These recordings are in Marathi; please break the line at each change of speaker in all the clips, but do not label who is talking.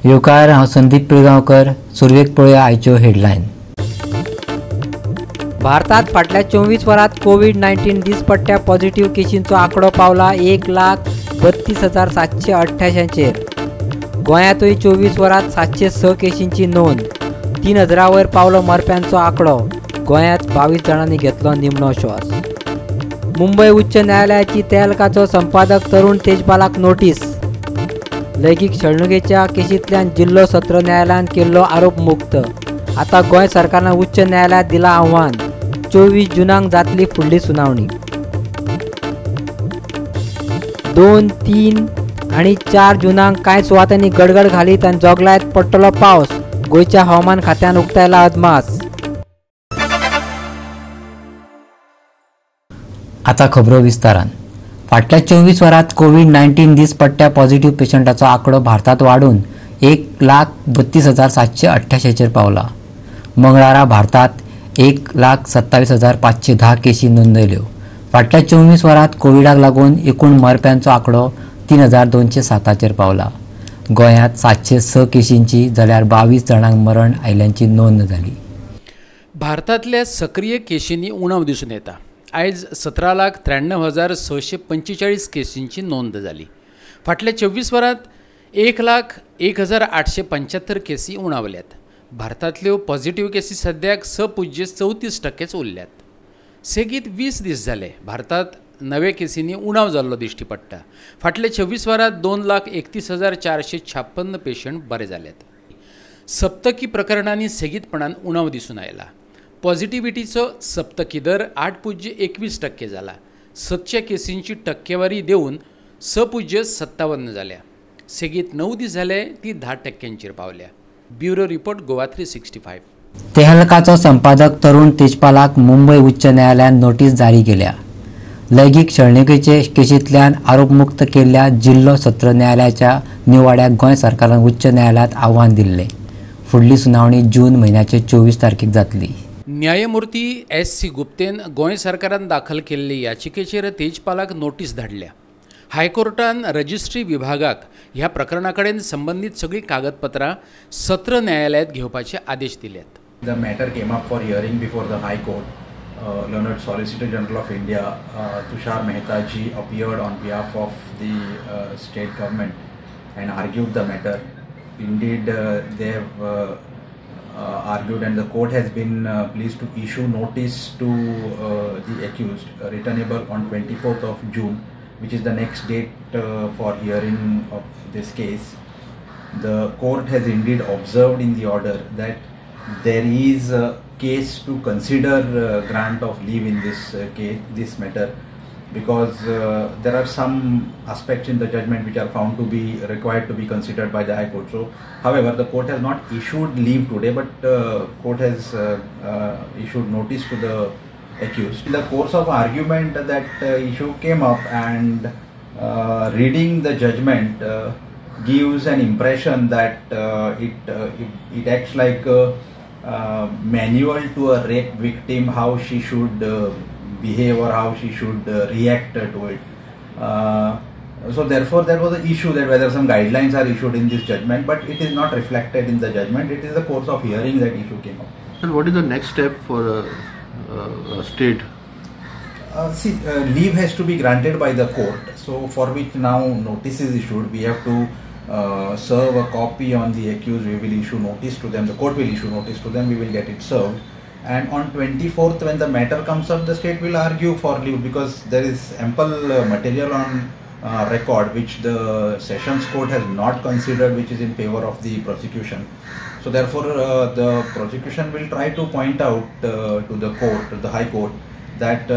येवकार हांव संदीप पिळगांवकर. सुरवेक पळोवया आयच्यो हेडलायन.
भारतात फाटल्या 24 वरांत कोविड-19 दिसपट्ट्या पॉझिटिव्ह केशींचो आंकडो पावला 1,32,788 चेर. गोंयांतूय 24 वरांत 706 केशींची नोंद. 3,000 वयर पावलो मरप्यांचो आंकडो. गोंयांत 22 जाणांनी घेतलो निमणो श्वास. मुंबय उच्च न्यायालयाची तेलकाचो संपादक तरुण तेजपालाक नोटीस. लैंगीक छळणुकेच्या केशींतल्यान जिल्लो सत्र न्यायालयान केल्लो आरोप मुक्त. आतां गोंय सरकारान उच्च न्यायालयात दिला आव्हान. 24 जुनाक जातली फुडली सुनावणी. 2, 3 आनी 4 जुनाक कांय सुवातांनी गडगड घालीत आनी जोगलायत पडटलो पावस. गोंयच्या हवामान खात्यान उक्तायला अदमास.
आतां खबरो विस्तारान. फाटल्या 24 वरांत कोविड-19 दिसपट्ट्या पॉझिटिव्ह पेशंटांचो आंकडो भारतात वाडून 1,32,788 चेर पावला. मंगळारा भारतात 1,27,510 केशी नोंदयल्यो. फाटल्या 24 वरांत कोविडाक लागून एकूण मरप्यांचो आंकडो 3,207 चेर पावला. गोंयांत 706 केशींची जाल्यार 22 जाणांक मरण आयिल्ल्याची नोंद जाली.
भारतांतल्या सक्रिय केशींनी उणाव दिसून येता. आयज 17,93,645 केसींची नोंद जाली. फाटल्या 24 वरांत 1,01,875 केसी उणावल्यात. भारतांतल्यो पॉझिटिव्ह केसी सद्याक 6.34% उरल्यात. सेगीत 20 दीस जाले भारतांत नव्या केसींनी उणाव जाल्लो दिश्टी पडटा. फाटल्या 24 वरांत 2,31,456 पेशंट बरे जाल्यात. सप्तकी प्रकरणांनी सेगीतपणान उणाव दिसून आयला. पॉझिटिव्हिटीचो सप्तकी दर 8.21% जाला. 700 केसींची टक्केवारी देऊन 6.57 जाल्या. सेगीत 9 दीस जाले ती 10% पावल्या. Bureau report Goa 365.
तेहलकाचो संपादक तरुण तेजपालाक मुंबय उच्च न्यायालयान नोटीस जारी केल्या. लैंगीक छळणुकेचे केशींतल्यान आरोपमुक्त केल्ल्या जिल्लो सत्र न्यायालयाच्या निवाड्याक गोंय सरकारान उच्च न्यायालयात आव्हान दिल्लें. फुडली सुनावणी जून म्हयन्याचे 24 तारखेक जातली.
न्यायमूर्ती S.C. गुप्तेन गोंय सरकारान दाखल केल्ले याचिकेचेर तेजपालाक नोटीस धाडल्या. हायकोर्टान रजिस्ट्री विभागाक ह्या प्रकरणा कडेन संबंधीत सगळी कागदपत्रां सत्र न्यायालयात घेवपाचे आदेश दिल्यात.
The matter came up for hearing before the High Court. Learned Solicitor General of India, Tushar Mehtaji, appeared on behalf of the state government and argued the matter. Indeed, they have argued and the court has been pleased to issue notice to the accused, returnable on 24th of June, which is the next date for hearing of this case. The court has indeed observed in the order that there is a case to consider grant of leave in this case, this matter, because there are some aspects in the judgment which are found to be required to be considered by the High Court. So, however, the court has not issued leave today, but court has issued notice to the accused. In the course of argument, that issue came up, and reading the judgment gives an impression that it acts like a manual to a rape victim, how she should behave or how she should react to it. So therefore there was an issue that whether some guidelines are issued in this judgment, but it is not reflected in the judgment. It is the course of hearing that issue came up.
And what is the next step for a state?
Leave has to be granted by the court, so for which now notice is issued. We have to serve a copy on the accused. We will issue notice to them. The court will issue notice to them. We will get it served. And on 24th, when the matter comes up, the state will argue for leave, because there is ample material on record which the Sessions Court has not considered, which is in favor of the prosecution. So therefore, the prosecution will try to point out to the court, to the High Court, that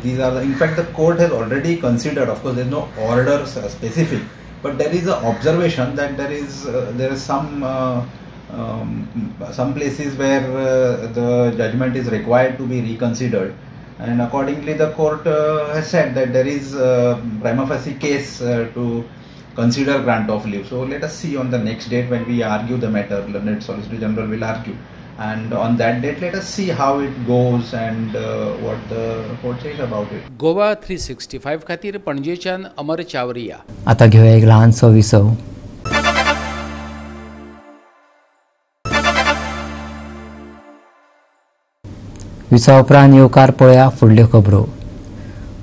these are in fact the court has already considered. Of course, there is no order specific, but there is an observation that there is some places where the judgment is required to be reconsidered, and accordingly the court has said that there is a prima facie case to consider grant of leave. So let us see on the next date when we argue the matter. Learned Solicitor General will argue, and on that date let us see how it goes and what the court says about it.
Goa 365 खातीर पणजेच्यान अमर चावरिया.
आता घेऊया एक लहानसो विसव. विसा उपरांत येवकार पळया फुडल्यो खबरो.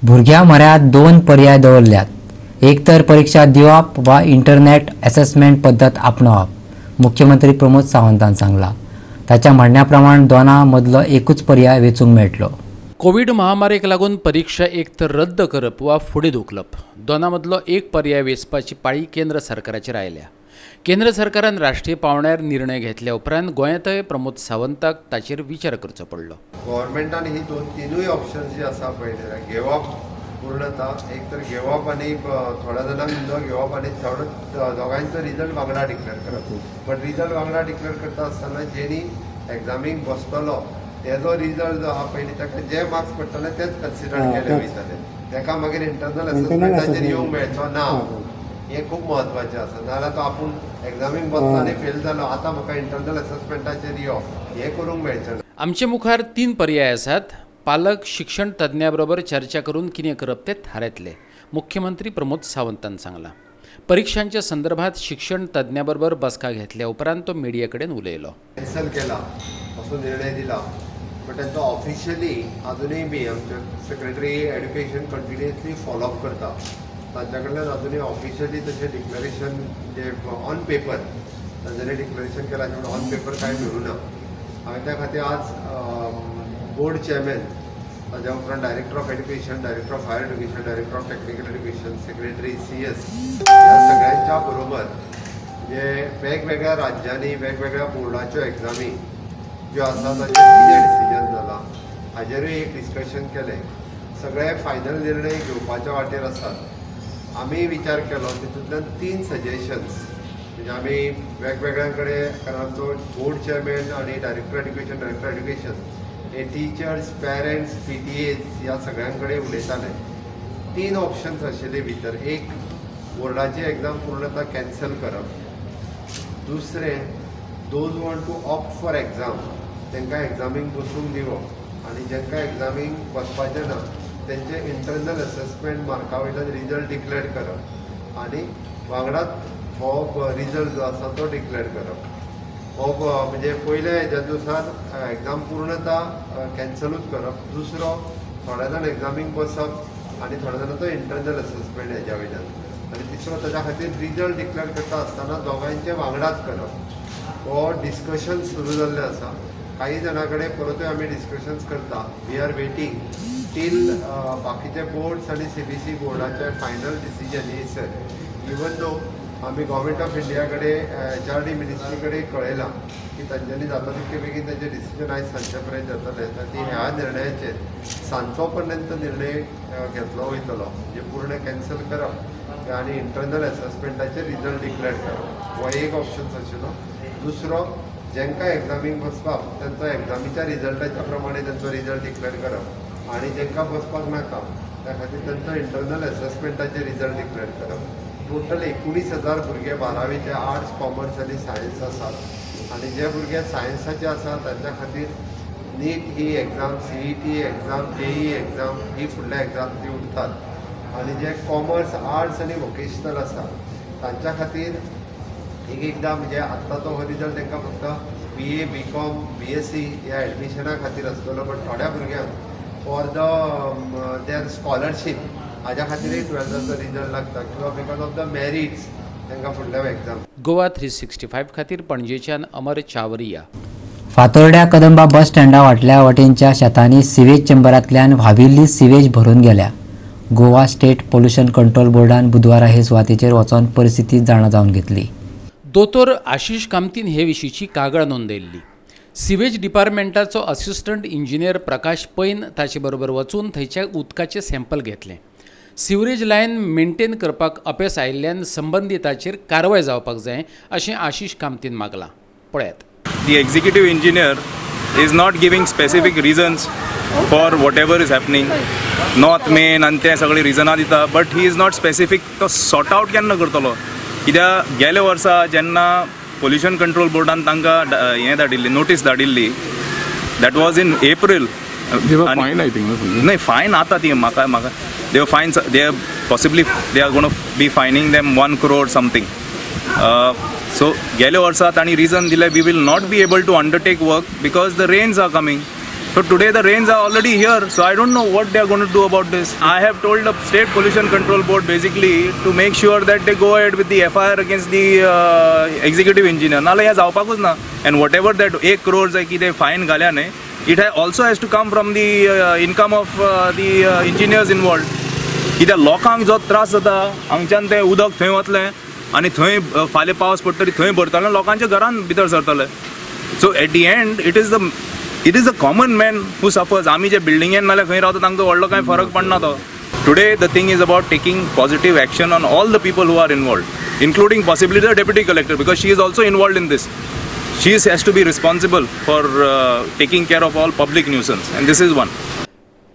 भुरग्यां म्हऱ्यांत 2 पर्याय दवरल्यात. एक तर परीक्षा दिवप वा इंटरनेट असेसमेंट पद्दत आपणावप, मुख्यमंत्री प्रमोद सावंतान सांगला. ताच्या म्हणण्या प्रमाण दोनां मदलो एकूच पर्याय वेचूंक मेळटलो.
कोविड महामारीक लागून परीक्षा एक तर रद्द करप वा फुडें धुकलप, दोनां मदलो एक पर्याय वेचपाची पाळी केंद्र सरकाराचेर आयल्या. केंद्र सरकारान राष्ट्रीय पावंड्यार निर्णय घेतल्या उपरांत गोंयांतय प्रमोद सावंताक ताचेर विचार करचो पडलो.
गव्हर्मेंटान ही तिनूय ऑप्शन्स जी आसा पळय घेवप पूर्णता, एक तर घेवप आनी थोड्या जाणांक न घेवप आनी दोगांयचो रिजल्ट वांगडा डिक्लेअर करप. बट रिजल्ट वांगडा डिक्लेअर करता आसतना जेणी एग्जामीक बसतलो तेजो रिजल्ट जो आहा पयलीं ताका जे मार्क्स पडटले तेच कन्सिडर केले वयतले. ताका मागीर इंटरनल असेसमेंटाचेर येवंक मेळचो ना. हें खूब म्हत्वाचें आसा. नाजाल्यार तो आपूण एग्जामीक बसलो आनी फेल जालो, आतां म्हाका इंटरनल असेसमेंटाचेर यो हें करूंक मेळचें ना.
आमचे मुखार 3 पर्याय आसात. पालक शिक्षण तज्ञां बरोबर चर्चा करून कितें करप तें थारायतले, मुख्यमंत्री प्रमोद सावंतान सांगला. परीक्षांच्या संदर्भात शिक्षण तज्ञां बरोबर बसका घेतल्या उपरांत तो मिडिया कडेन उलयलो.
कॅन्सल केला असो निर्णय दिला, बट तांचो ऑफिशियली अजूनय बी आमचे सेक्रेटरी एड्युकेशन कंटिन्युअसली फॉलोअप करता. तांच्या कडल्यान अजूनय ऑफिशियली तशें डिक्लेरेशन जे ऑन पेपर तांच्यानी डिक्लेरेशन केलां पूण ऑन पेपर कांय मेळूं ना. हांवें त्या खातीर आज बोर्ड चेअरमॅन, ताज्या उपरांत director of education, director of higher education, director of technical education, secretary CS ह्या सगळ्यांच्या बरोबर जे वेगवेगळ्या राज्यांनी वेगवेगळ्या बोर्डाच्यो एग्जामी ज्यो आसा ताचेर कितें डिसिजन जाला हाजेरूय एक डिस्कशन केलें. सगळे फायनल निर्णय घेवपाच्या वाटेर आसात. आमी विचार केलो तितूंतल्यान 3 सजेशन्स म्हणजे आमी वेगवेगळ्या कडेन कारण आमचो बोर्ड चेअरमॅन आनी डायरेक्टर एड्युकेशन, डायरेक्टर एड्युकेशन हे टिचर्स, पेरंट्स, PTAs ह्या सगळ्यां कडेन उलयताले. 3 ऑप्शन्स आशिल्ले भितर. एक, बोर्डाची एग्जाम पूर्णता कॅन्सल करप. दुसरें, those want to opt for exam तांकां एग्जामीक बसूंक दिवप आनी जांकां एग्जामीक बसपाचें ना तेंचे इंटरनल असेसमेंट मार्का वयल्यान रिजल्ट डिक्लेअर करप आनी वांगडाच हो रिजल्ट जो आसा तो डिक्लेअर करप. हो म्हणजे पयल्या हेज्यानुसार एग्जाम पूर्णता कॅन्सलूच करप. दुसरो, थोड्या जाण एग्जामीक बसप आनी थोड्या जाणांचो इंटरनल असेसमेंट हेज्या वयल्यान. आनी तिसरो, ताच्या खातीर रिजल्ट डिक्लेअर करता आसतना दोगांयचे वांगडाच करप. हो डिस्कशन सुरू जाल्लें आसा. काही जाणां कडेन परतूय आमी डिस्कशन्स करता. वी आर वेटींग टील बाकीचे बोर्ड्स आनी CBSE बोर्डाचे फायनल डिसिजन येयसर. इवन दो आमी गव्हर्मेंट ऑफ इंडिया कडेन HRD मिनिस्ट्री कडेन कळयलां की तांच्यांनी जाता तितके बेगीन तांचें डिसिजन आयज सांजचे पर्यंत जातलें. तर ती ह्या निर्णयाचेर सांजचो पर्यंत निर्णय घेतलो वयतलो. म्हणजे पूर्ण कॅन्सल करप आनी इंटरनल असेसमेंटाचेर रिजल्ट डिक्लेअर करप हो एक ऑप्शन आशिल्लो. दुसरो, जांकां एग्जामीक बसपाक तांचो एग्जामीच्या रिजल्टाच्या प्रमाणे तांचो रिजल्ट डिक्लेअर करप आनी जांकां बसपाक नाका त्या खातीर तांचो इंटरनल असेसमेंटाचेर रिजल्ट डिक्लेअर करप. टोटल 19,000 भुरगे 12वीचे आर्ट्स, कॉमर्स आनी सायन्स आसात. आनी जे भुरगे सायन्साचे आसात तांच्या खातीर नीट ही exam, CET exam, JEE exam ही फुडल्या एग्जाम ती उरतात. आनी जे कॉमर्स, आर्ट्स आनी वोकेशनल आसा तांच्या खातीर एकदा म्हणजे आत्ताचो हो रिजल्ट तांकां फक्त BA, BCom, BSc ह्या एडमिशना खातीर आसतलो. बट थोड्या भुरग्यांक फॉर देर स्कॉलरशीप हाज्या खातीरय 12th रिजल्ट लागता किंवा बिकॉज ऑफ द मेरिट्स तांकां फुडल्या एग्जाम.
गोवा 365 खातीर पणजेच्यान अमर चावरिया.
फातोर्ड्या कदंबा बस स्टँडा फाटल्या वटेनच्या शेतांनी सिवेज चेंबरांतल्यान व्हांविल्ली सिवेज भरून गेल्या. गोवा स्टेट पोल्युशन कंट्रोल बोर्डान बुधवारा हे सुवातेचेर वचून परिस्थिती जाणा जावन घेतली.
दोतोर आशिश कामतीन हे विशींची कागाळ नोंदयल्ली. सिवेज डिपार्टमेंटाचो असिस्टंट इंजिनियर प्रकाश पैन ताचे बरोबर वचून थंयच्या उदकाचे सॅम्पल घेतले. सिवरेज लायन मेंटेन करपाक अपेस आयिल्ल्यान संबंधिताचेर कारवाय जावपाक जाय अशें आशिश कामतीन मागलां. पळयात.
The executive engineer is not giving specific reasons for whatever is happening. North main and ते सगळे रिजनां दिता, but he is not specific. तो सॉर्ट आउट केन्ना करतलो? कित्याक गेल्या वर्सा जेन्ना पोल्युशन कंट्रोल बोर्डान तांकां हें धाडिल्ली, नोटीस धाडिल्ली, दॅट वॉज इन एप्रील. नाही, फायन आता ती म्हाका दे फायन दे possibly they are gonna be fining them 1 crore something. So गेल्या वर्सा तांणी रिजन दिलें, we will not be able to undertake work because the rains are coming. So today the rains are already here, so I don't know what they are going to do about this. I have told the State Pollution Control Board basically to make sure that they go ahead with the FIR against the executive engineer. नाला हे जावपाकूच ना. And whatever that 1 crore जाय कितें fine घाल्या न्हय, it also has to come from the income of the engineers involved. कित्याक लोकांक जो त्रास जाता हांगच्यान तें उदक थंय वतलें आनी थंय फाल्यां पावस पडटरी थंय भरतले लोकांच्या घरान भितर सरतले. So at the end it is a common man who suffers. आमी जे बिल्डिंगेन नाल्यार खंय रावता तांकां व्हडलो कांय फरक पडना तो. Today the thing is about taking positive action on all the people who are involved, including possibly the deputy collector, because she is also involved in this. She has to be responsible for taking care of all public nuisance, and this is one.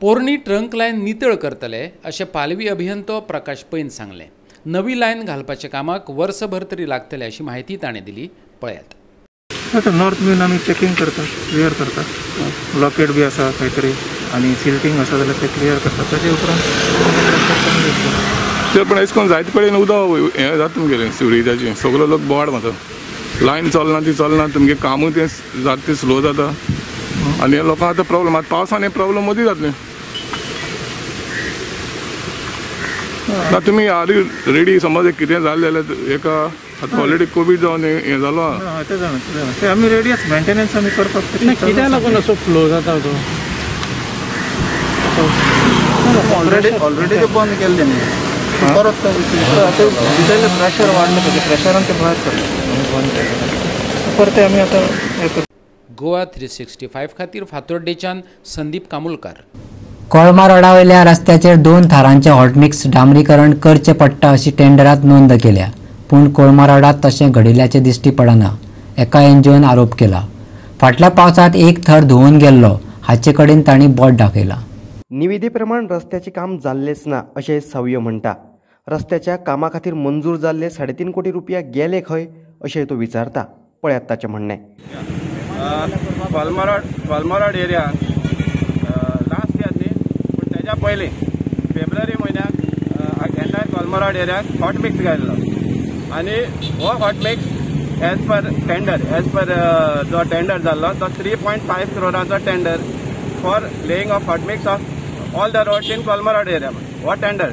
पोरणी ट्रंक लायन नितळ करतले अशें पालवी अभियंतो प्रकाश पैन सांगले. नवी लायन घालपाच्या कामाक वर्सभर तरी लागतले अशी माहिती ताणें दिली. पळयात.
आता नॉर्थ बीन आमी चेकिंग करता, क्लियर करता. ब्लॉकेट बी आसा खंय तरी आनी सिल्टिंग आसा जाल्यार ते क्लियर करता. ताजे उपरांत
ते पण अशें करून जायते कडेन उदक हें जाता तुमगेलें सिवरेजाचें. सगळो लोक बोवाड मारता. लायन चलना ती चलना, तुमगे कामूय तें जाता तें स्लो जाता आनी हे लोकांक आतां प्रॉब्लम. आतां पावसान हे प्रॉब्लम मदीं जातलें. ना तुमी आर यू रेडी समज कितें जालें जाल्यार एका आतां ऑलरेडी कोवीड जावन हें जालो
ते आमी रेडी आसा. मेंटेनन्स आमी करपाक. कित्याक लागून असो फ्लो जाता तो
ऑलरेडी ते बंद केल्ले न्ही. परत आतां भितरलें प्रेशर वाडलें तेजें प्रेशरान ते भायर सरलें.
परत आमी आतां हें करता.
गोवा 365 खातीर फातोर्डेच्यान संदीप कामुलकार.
कोळमा रोडा वयल्या रस्त्याचेर 2 थारांचे हॉटमिक्स डांबरीकरण करचें पडटा अशी टेंडरात नोंद केल्या, पूण कोळमा रोडात तशें घडिल्ल्याचे दिश्टी पडना. एका एनजीओन आरोप केला. फाटल्या पावसात एक थर धुवन गेल्लो हाचे कडेन तांणी बोट दाखयला.
निविदे प्रमाण रस्त्याचे काम जाल्लेच ना अशें सावयो म्हणटा. रस्त्याच्या कामा खातीर मंजूर जाल्ले 3.5 कोटी रुपया गेले खंय अशें तो विचारता. पळयात ताचें म्हणणें.
कोळमा रोड एरिया लास्ट इयर न्ही, पूण तेच्या पयलीं फेब्रुवारी म्हयन्याक एंटायर कोळमा रोड एरियाक हॉट मिक्स घाल्लो आनी हो हॉट मिक्स एज पर जो टेंडर जाल्लो तो 3.5 करोडाचो tender for laying of hot mix of all the roads in कोळमा रोड एरिया. हो टेंडर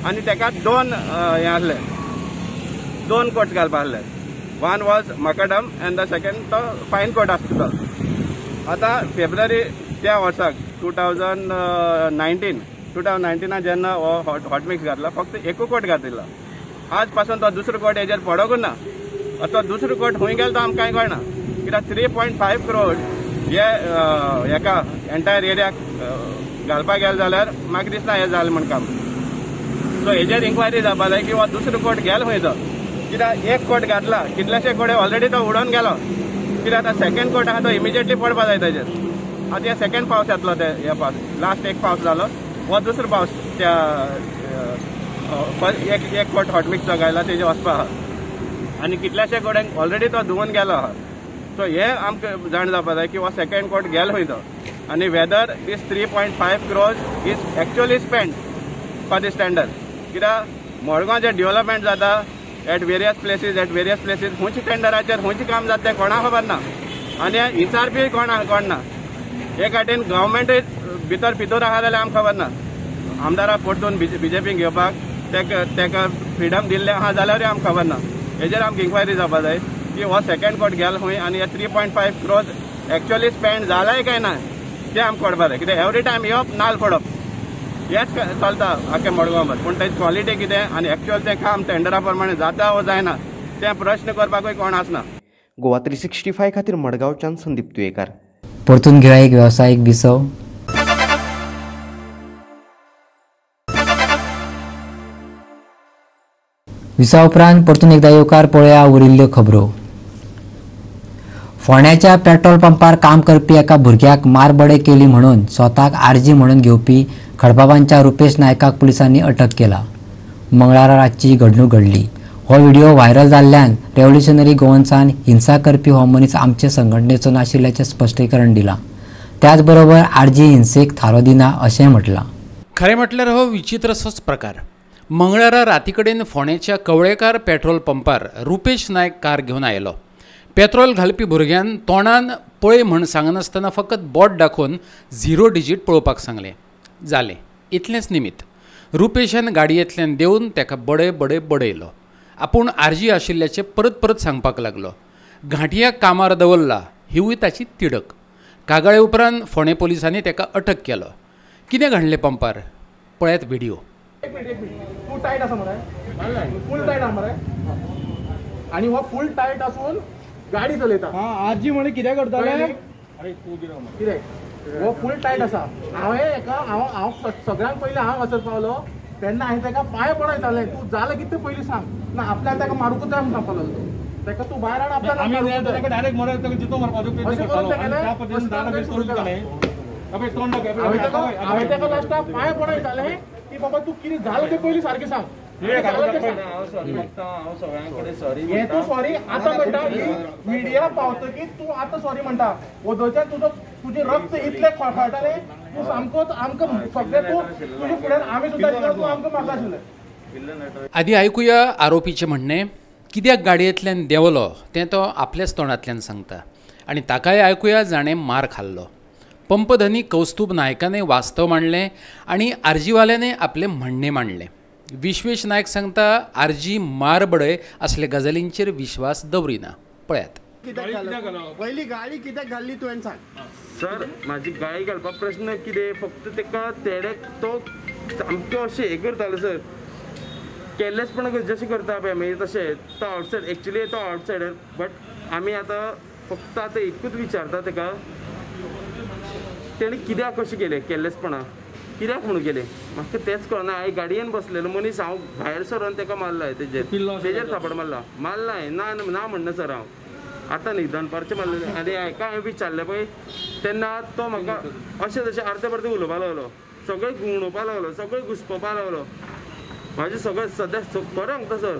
आनी ताका 2 हें आसले, 2 कोट्स घालपा आसले. One was macadam and the second तो फायन कोट आसलो. आतां फेब्रुवारी त्या वर्साक 2019 जेन्ना हो हॉट मिक्स घातलो फक्त 1 कोट घातिल्लो. आज पासून तो दुसरो कोट हेजेर पडोकूच ना. तो दुसरो कोट खंय गेलो तो आमकां कांय कळना. कित्याक 3.5 करोड हे हेका एंटायर एरियाक घालपाक गेले जाल्यार म्हाका दिसना हें जालें म्हण काम. सो हेजेर इन्क्वायरी जावपा जाय की हो दुसरो कोट गेलो खंयचो. कित्याक 1 कोट घातला, कितलेशे कोडे ऑलरेडी तो उडोवन गेलो. कित्याक आतां सेकंड कोट आहा तो इमिजिएटली पडपा जाय ताजेर. आतां हे सेकंड पावस येतलो ते हे पावस. लास्ट एक पावस जालो, हो दुसरो पावस त्या एक कोट हॉटमिक्सचो घायला तेजे वचपा आहा आनी कितल्याशे कोडेंक ऑलरेडी तो धुवन गेलो आहा. सो हे आमकां जाण जावपा जाय की हो सेकंड कोट गेलो खंय तो आनी whether this 3.5 crores is actually spend for this tender. कित्याक मडगांव जे डेव्हलपमेंट जाता एट वेरियस प्लेसीस खंयच्या टेंडराचेर खंयचें काम जाता तें कोणाक खबर ना आनी विचारपी कोण ना. एक वाटेन गव्हर्मेंटूय भितर फितूर आहा जाल्यार आमकां खबर ना. आमदाराक परतून बीजेपीक घेवपाक तेका फ्रिडम दिल्लें आहा जाल्यारूय आमकां खबर ना. हेजेर आमकां इन्क्वायरी जावपा जाय की हो सेकंड कोट गेलो खंय आनी हे 3.5 crores एक्चुअली स्पेंड जालाय काय ना तें आमकां कळपा जाय. कित्याक एवरी टायम येवप नाल पडप हेच चलता आख्या मडगांवार. पूण तेची क्वॉलिटी कितें आनी एक्चुअल तें काम टेंडरा प्रमाणे जाता वा जायना तें प्रश्न करपाकूय कोण आसना.
गोवा 365 खातीर मडगांवच्यान संदीप तुयेकार.
परतून घेऊया एक व्यावसायिक विसव. विसा उपरांत परतून एकदा येवकार पळया उरिल्ल्यो खबरो. फोंड्याच्या पेट्रोल पंपार काम करपी एका भुरग्याक मारबडे केली म्हणून स्वताक आरजी म्हणून घेवपी खडपाबांच्या रुपेश नायकाक पुलिसांनी अटक केला. मंगळारा रातची घडणूक घडली. हो व्हिडिओ व्हायरल जाल्ल्यान रेव्होल्युशनरी गोवन्सान हिंसा करपी हो मनीस आमचे संघटनेचो नाशिल्ल्याचें स्पश्टीकरण दिलां. त्याचबरोबर आरजी हिंसेक थारो दिना अशेंय म्हटलां.
खरें म्हटल्यार हो विचित्रसोच प्रकार. मंगळारा राती कडेन फोंड्याच्या कवळेकार पेट्रोल पंपार रुपेश नायक कार घेवन आयलो. पेट्रोल घालपी भुरग्यान तोंडान पळय म्हण सांगनासतना फकत बोट दाखोवन 0 डिजीट पळोवपाक सांगलें. जालें, इतलेंच निमित. रुपेशान गाडयेंतल्यान देंवन ताका बडयलो. आपूण आरजी आशिल्ल्याचें परत परत सांगपाक लागलो. घांटियाक कामार दवरला हिवूय ताची तिडक. कागाळे उपरांत फोंडे पुलिसांनी ताका अटक केलो. कितें घडलें पंपार पळयात व्हिडिओ.
तू टायट आसा मरे, फूल टायट आसा मरे, आणि हो फूल टायट आसून गाडी चलयता. आजी म्हणे कितें करताले, कितें हो फूल टायट आसा. हांव सगळ्यांत पयलीं हांव वचत पावलो तेन्ना हांवें ताका पांय पडयताले. तूं जालें कितें तें पयलीं सांग ना. आपल्याक ताका मारूंकूच जाय म्हणून सांगपाक लागलो. ताका तूं भायर हाड, आपल्याक डायरेक्ट मरत जितो मारपाचो प्रयत्न करतालो. हांवें ताका लास्टाक पांय पडयताले की बाबा तूं कितें जालें तें पयलीं सारकें सांग. तू सॉरी आतां म्हणटा, मिडिया पावतकीर तूं आतां सॉरी म्हणटा. वदोळच्यान तुजें रक्त इतलें खळखळटालें, तूं सामकोच आमकां सगळें तुजे फुड्यान आमी सुद्दां तूं आमकां मारता आशिल्लें.
आदी आयकुया आरोपीचें म्हणणें. कित्याक गाडयेंतल्यान देंवलो तें तो आपल्याच तोंडांतल्यान सांगता. आनी ताकाय आयकुया जाणें मार खाल्लो. पंपधनी कौस्तुभ नायकानय वास्तव मांडलें आनी आरजीवाल्यानय आपलें म्हणणें मांडलें. विश्वेश नायक सांगता आरजी मार बडय असले गजालींचेर विश्वास दवरिना. पळयात.
पयली गाडी कित्याक घाल्ली तुवें सांग.
सर म्हाजी गाडी घालपाक प्रश्न कितें, फक्त ताका तेडे तो सामको अशें हें करतालो सर. केर्लेसपण जशें करता पळय आमी तशें. तो आवटसायड, एक्चुली तो आवटसायडर, बट आमी आतां फक्त आतां एकूच विचारता ताका तेणें कित्याक कशें केलें केर्लेसपणां, कित्याक म्हणून केलें म्हाका तेंच कळना. हांवें गाडयेन बसलेलो मनीस, हांव भायर सरोन ताका मारलाय. तेजेर सापड मारलाय ना म्हणना सर. हांव आतां न्ही दनपारचें मारलें. आनी हाका हांवें विचारलें पळय तेन्ना तो म्हाका अशें तशें अर्दे परते उलोवपाक लागलो. सगळें गुंवडोवपाक लागलो, सगळें घुस्पोवपाक लागलो. म्हाजें सगळें सद्या खरें सांगता सर,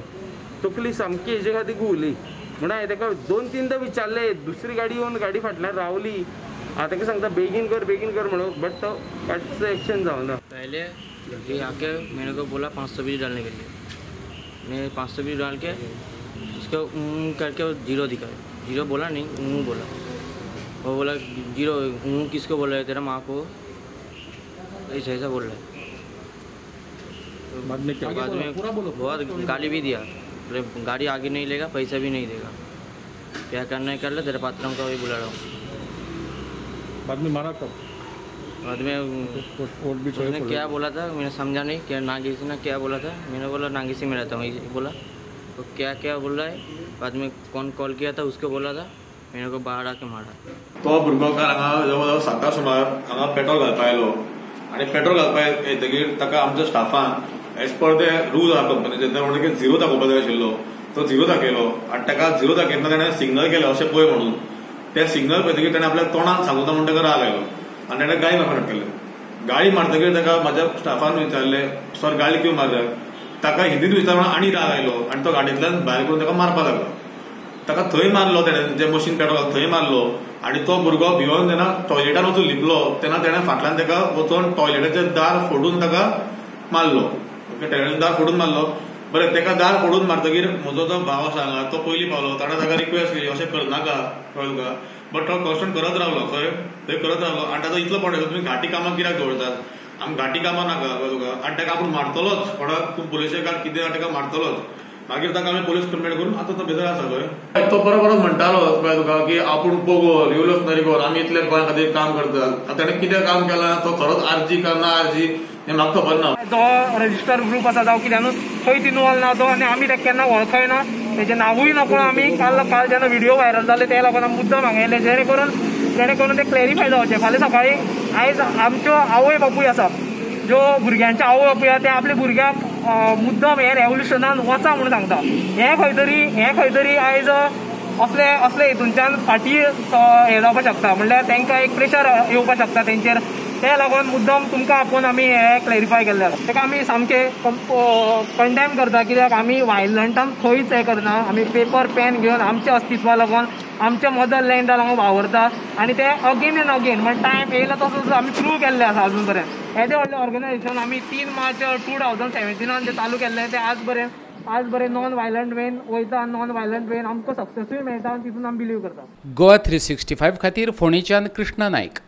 तकली सामकी हेजे खातीर घुंवली. म्हणून हांवें ताका 2-3दां विचारलें. दुसरी गाडी येवन गाडी फाटल्यान रावली. हांव ताका सांगता बेगीन कर म्हणून, बट तो कांयच एक्शन जावना.
पहले ये आके मेरे को बोला 520 डालने के लिए. मैं 520 डाल के उसको करके 0 दिखाया. 0 बोला नहीं, बोला. वो बोला 0 किसको बोल रहा है, तेरा माँ को, ऐसा बोल रहा है. बाद में बहुत गाली भी दिया. गाड़ी आगे नहीं लेगा, पैसा भी नहीं देगा, क्या करना है कर ले, तेरे पात्रों का वही बुला रहा हूँ.
बाद में मारा कब?
बाद में उसने क्या बोला था मैंने समझा नहीं. क्या नागिसी ने क्या बोला था, मैंने बोला नागिसी में रहता हूँ बोला. तो क्या बोल रहा है. बाद में कौन कॉल किया था उसको बोला था, मेरे को बाहर आके मारा.
तो भुरगोकार हांगा जवळ जवळ 7 सुमार हांगा पेट्रोल घालपाक आयलो. आनी पेट्रोल घालपाक येतकीर ताका आमच्या Staffan as per the rule आहा कंपनीचे ते म्हणले की 0 दाखोवपाक जाय आशिल्लो. तो 0 दाखयलो आनी ताका 0 दाखयतना ताणें सिग्नल केलें अशें पळय म्हणून. ते सिग्नल पळयतकीर ताणें आपल्या तोंडान सांगूता म्हणून ताका राग आयलो आनी ताणें गाडी मारपाक केलें. गाडी मारतकीर ताका म्हाज्या स्टाफान विचारलें सर गाडी क्यों मार रहा है. ताका हिंदीत विचारून आनी राग आयलो आनी तो गाडयेंतल्यान भायर करून ताका मारपाक लागलो. ताका थंय मारलो ताणें, जे मशीन पेट्रोल थंय मारलो. आनी तो भुरगो भिवून जेन्ना टॉयलेटान वचून लिपलो तेन्ना ताणें फाटल्यान ताका वचून टॉयलेटाचें दार फोडून ताका मारलो. टॉयलेटाचें दार फोडून मारलो. बरें, ताका दार फोडून मारतकीर म्हजो जो भाव आसा हांगा तो पयलीं पावलो. ताणें ताका रिक्वेस्ट केली अशें करनाका कळ्ळें तुका. बट तो क्वेश्चन करत रावलो थंय करत रावलो. आनी ताचो इतलो पडलो तुमी घाटी कामां कित्याक दवरतात, आमी घाटी कामां नाका कळ्ळें तुका. आनी ताका आपूण मारतलोच, कोणाक पुलिशे काय कितें ताका मारतलोच. मागीर ताका आमी पुलीस कंप्लेंट करून आतां तो बेजार आसा खंय. तो बरोबर म्हणटालो कळ्ळें तुका की आपूण पोगोल रिव्होल्युशनरी गोल आमी इतले गोंया खातीर काम करतात. ताणें कितें काम केलां तो खरोच आरजी काय ना आरजी हें म्हाका खबर ना.
जो रजिस्टर ग्रुप आसा जावं कित्यानूच खंय इनवॉल्व ना तो, आनी आमी ताका केन्ना वळखय ना. तेजें नांवूय नकळो. आमी काल जेन्ना व्हिडिओ व्हायरल जाले ते लोकांना मुद्दम हांगा जेणे करून ते क्लॅरिफाय जावचें. फाल्यां सकाळी आयज आमच्यो आवय बापूय आसा, ज्यो भुरग्यांचे आवय बापूय आसा ते आपल्या भुरग्याक मुद्दम हे रेव्होल्युशनान वचा म्हणून सांगता. हे खंय तरी आयज असले हितूनच्यान फाटी हे जावपाक शकता. म्हणल्यार तांकां एक प्रेशर येवपाक शकता तेंचेर. ते लागून मुद्दम तुमकां आपोवन आमी हे क्लॅरिफाय केल्ले आसा. ताका आमी सामके कंडेम करता, कित्याक आमी वायलंटान खंयच हें करना. आमी पेपर पेन घेवन आमच्या अस्तित्वा लागून आमच्या मदर लँडा लागून वावरता. आनी ते अगेन एंड अगेन म्हणजे टायम येयला तसो आमी प्रूव केल्ले आसा अजून पर्यंत. येदे व्हडलें ऑर्गनायजेशन आमी 3 मार्च 2017 जे चालू केल्लें ते आज पर्यंत आज बरे नॉन वायलंट वेन वयता आनी नॉन वायलंट वेन आमकां सक्सेसूय मेळटा आनी तितून आमी बिलीव करता.
गोवा 365 खातीर फोंडेच्यान कृष्णा नायक.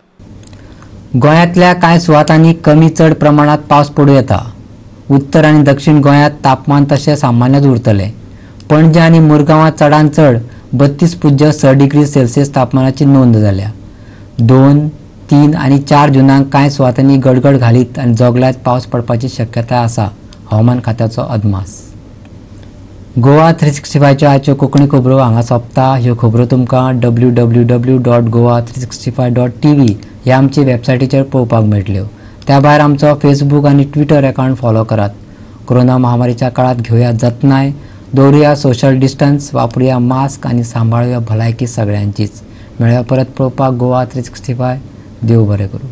गोंयांतल्या कांय सुवातांनी कमी चड प्रमाणात पावस पडूं येता. उत्तर आनी दक्षिण गोंयांत तापमान तशें सामान्यच उरतलें. पणजे आनी मुरगांवां चडांत चड 32.6 डिग्री सेल्सियस तापमानाची नोंद जाल्या. 2, 3 आनी 4 जुनाक कांय सुवातांनी गडगड घालीत आनी जोगल्यात पावस पडपाची शक्यताय आसा, हवामान खात्याचो अदमास. गोवा 365च्यो आयच्यो कोंकणी खबरो हांगा सोंपता. ह्यो खबरो तुमकां www.goa365.tv ह्या आमचे वेबसायटीचेर पळोवपाक मेळटल्यो. त्या भायर आमचो फेसबूक आनी ट्विटर अकावंट फॉलो करात. कोरोना महामारीच्या काळात घेवया जतनाय, दवरुया सोशल डिस्टन्स, वापरुया मास्क आनी सांबाळुया भलायकी सगळ्यांचीच. मेळया परत पळोवपाक गोवा 365. देव बरें करूं.